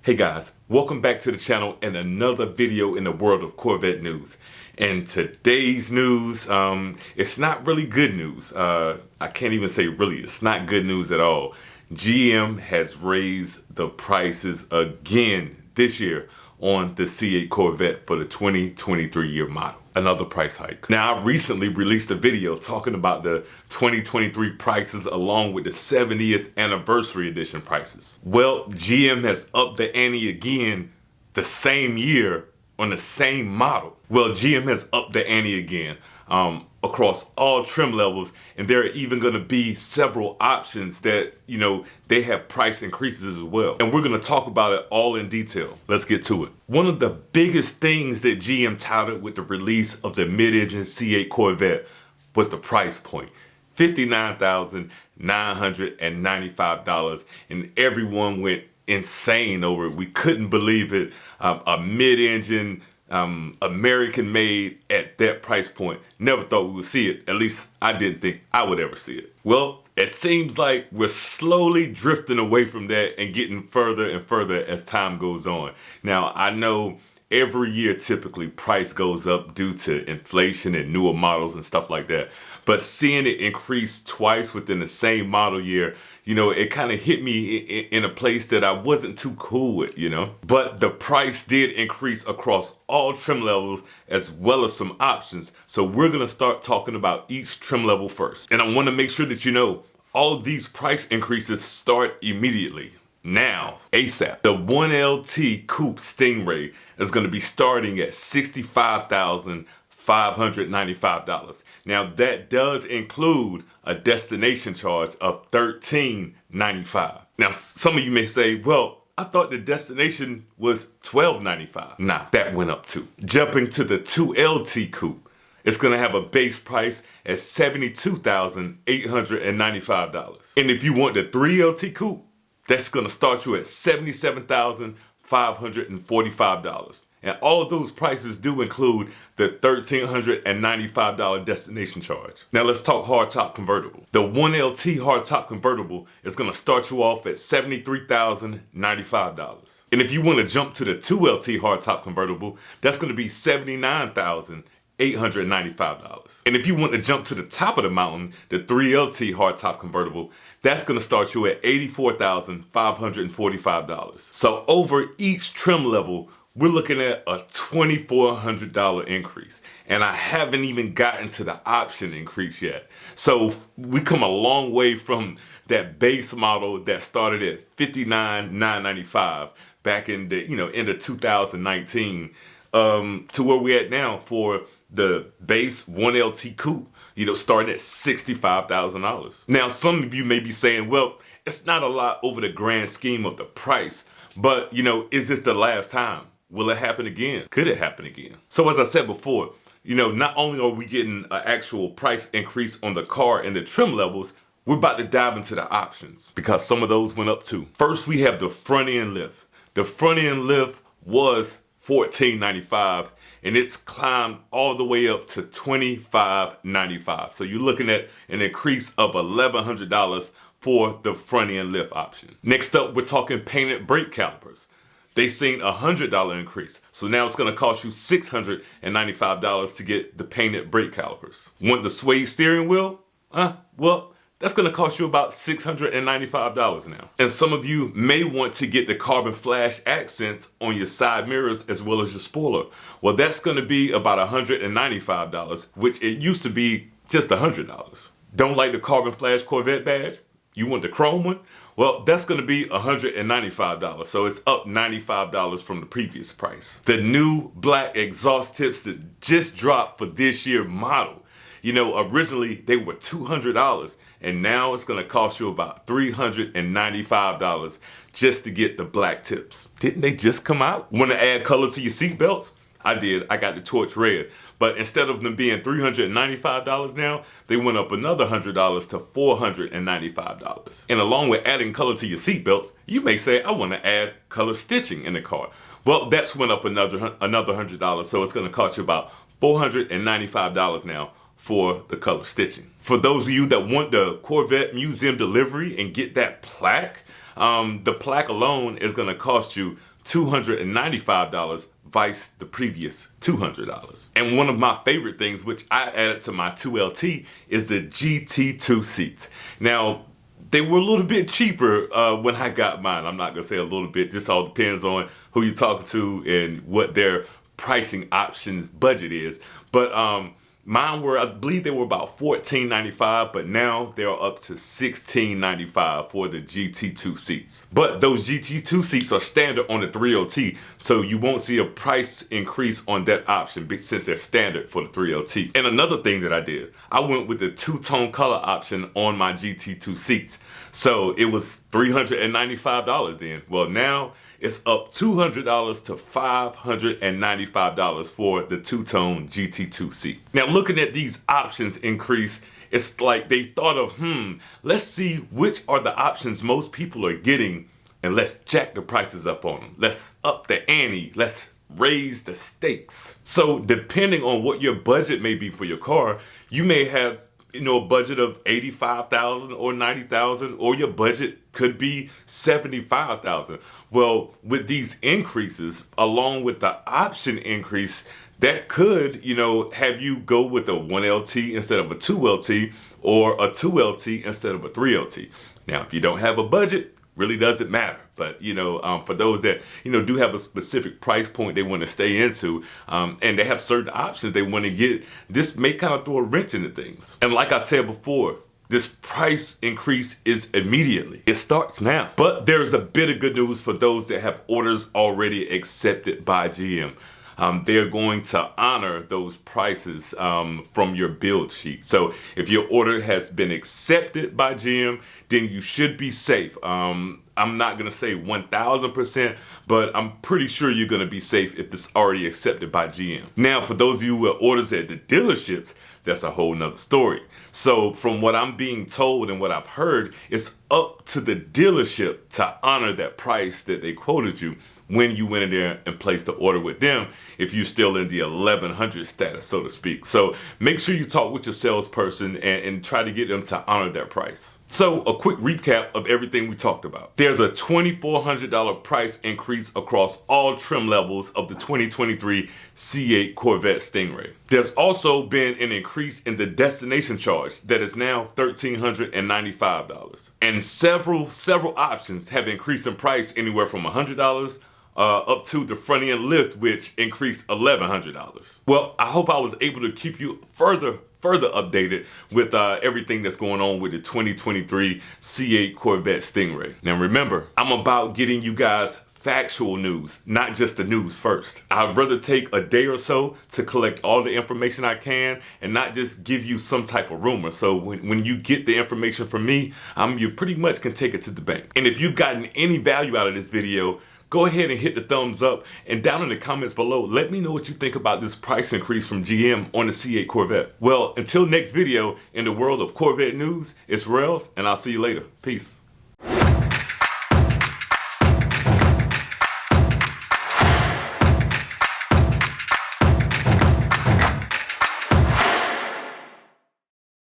Hey guys, welcome back to the channel and another video in the world of Corvette news. And today's news, it's not really good news. I can't even say really, it's not good news at all. GM has raised the prices again this year on the C8 Corvette for the 2023 year model. Another price hike. Now, I recently released a video talking about the 2023 prices along with the 70th anniversary edition prices. Well, GM has upped the ante again the same year on the same model. Well, GM has upped the ante again across all trim levels, and there are even going to be several options that, they have price increases as well. And we're going to talk about it all in detail. Let's get to it. One of the biggest things that GM touted with the release of the mid-engine C8 Corvette was the price point. $59,995, and everyone went insane over it. We couldn't believe it. A mid-engine American made at that price point. Never thought we would see it. At least I didn't think I would ever see it. Well, it seems like we're slowly drifting away from that and getting further and further as time goes on. Now, I know every year typically price goes up due to inflation and newer models and stuff like that. But seeing it increase twice within the same model year, it kind of hit me in a place that I wasn't too cool with, But the price did increase across all trim levels as well as some options. So we're going to start talking about each trim level first. And I want to make sure that all of these price increases start immediately. Now, ASAP. The 1LT Coupe Stingray is going to be starting at $65,595. Now that does include a destination charge of $1395. Now some of you may say, well, I thought the destination was $1295. Nah, that went up too. Jumping to the 2LT Coupe, it's gonna have a base price at $72,895. And if you want the 3LT Coupe, that's gonna start you at $77,545. And all of those prices do include the $1,395 destination charge. Now let's talk hardtop convertible. The 1LT hardtop convertible is going to start you off at $73,095. And if you want to jump to the 2LT hardtop convertible, that's going to be $79,895. And if you want to jump to the top of the mountain, the 3LT hardtop convertible, that's going to start you at $84,545. So over each trim level, we're looking at a $2,400 increase. And I haven't even gotten to the option increase yet. So we come a long way from that base model that started at $59,995 back in the, end of 2019 to where we're at now for the base 1LT Coupe, starting at $65,000. Now, some of you may be saying, well, it's not a lot over the grand scheme of the price, but, is this the last time? Will it happen again? Could it happen again? So as I said before, not only are we getting an actual price increase on the car and the trim levels, we're about to dive into the options because some of those went up too. First, we have the front end lift. The front end lift was $1495 and it's climbed all the way up to $2595. So you're looking at an increase of $1,100 for the front end lift option. Next up, we're talking painted brake calipers. They seen a $100 increase. So now it's going to cost you $695 to get the painted brake calipers. Want the suede steering wheel? Well, that's going to cost you about $695 now. And some of you may want to get the carbon flash accents on your side mirrors as well as your spoiler. Well, that's going to be about $195, which it used to be just $100. Don't like the carbon flash Corvette badge? You want the chrome one? Well, that's going to be $195. So it's up $95 from the previous price. The new black exhaust tips that just dropped for this year model. Originally they were $200 and now it's going to cost you about $395 just to get the black tips. Didn't they just come out? Want to add color to your seat belts? I did. I got the torch red. But instead of them being $395 now, they went up another $100 to $495. And along with adding color to your seatbelts, you may say, I want to add color stitching in the car. Well, that's went up another $100. So it's going to cost you about $495 now for the color stitching. For those of you that want the Corvette Museum delivery and get that plaque, the plaque alone is going to cost you $295 vice the previous $200. And one of my favorite things, which I added to my 2LT, is the GT2 seats. Now, they were a little bit cheaper when I got mine. I'm not gonna say a little bit, just all depends on who you're talking to and what their pricing options budget is. But mine were, I believe they were about $14.95, but now they're up to $16.95 for the GT2 seats. But those GT2 seats are standard on the 3LT, so you won't see a price increase on that option since they're standard for the 3LT. And another thing that I did, I went with the two-tone color option on my GT2 seats. So it was $395 then. Well, now it's up $200 to $595 for the two-tone GT2 seats. Now, looking at these options increase, it's like they thought of, let's see which are the options most people are getting, and let's jack the prices up on them. Let's up the ante. Let's raise the stakes. So depending on what your budget may be for your car, you may have a budget of $85,000 or $90,000, or your budget could be $75,000. Well, with these increases, along with the option increase, that could, have you go with a 1LT instead of a 2LT, or a 2LT instead of a 3LT. Now, if you don't have a budget, really doesn't matter. But, for those that, do have a specific price point they want to stay into, and they have certain options they want to get, this may kind of throw a wrench into things. And like I said before, this price increase is immediately. It starts now. But there's a bit of good news for those that have orders already accepted by GM. They're going to honor those prices from your build sheet. So if your order has been accepted by GM, then you should be safe. I'm not going to say 1,000%, but I'm pretty sure you're going to be safe if it's already accepted by GM. Now, for those of you with orders at the dealerships, that's a whole nother story. So from what I'm being told and what I've heard, it's up to the dealership to honor that price that they quoted you when you went in there and placed the order with them, if you're still in the 1100 status, so to speak. So make sure you talk with your salesperson and try to get them to honor that price. So a quick recap of everything we talked about. There's a $2,400 price increase across all trim levels of the 2023 C8 Corvette Stingray. There's also been an increase in the destination charge that is now $1,395. And several options have increased in price anywhere from $100 up to the front end lift, which increased $1,100. Well, I hope I was able to keep you further updated with everything that's going on with the 2023 C8 Corvette Stingray. Now remember, I'm about getting you guys factual news, not just the news first. I'd rather take a day or so to collect all the information I can and not just give you some type of rumor. So when you get the information from me, you pretty much can take it to the bank. And if you've gotten any value out of this video, go ahead and hit the thumbs up, and down in the comments below, let me know what you think about this price increase from GM on the C8 Corvette. Well, until next video, in the world of Corvette news, it's Rails, and I'll see you later. Peace.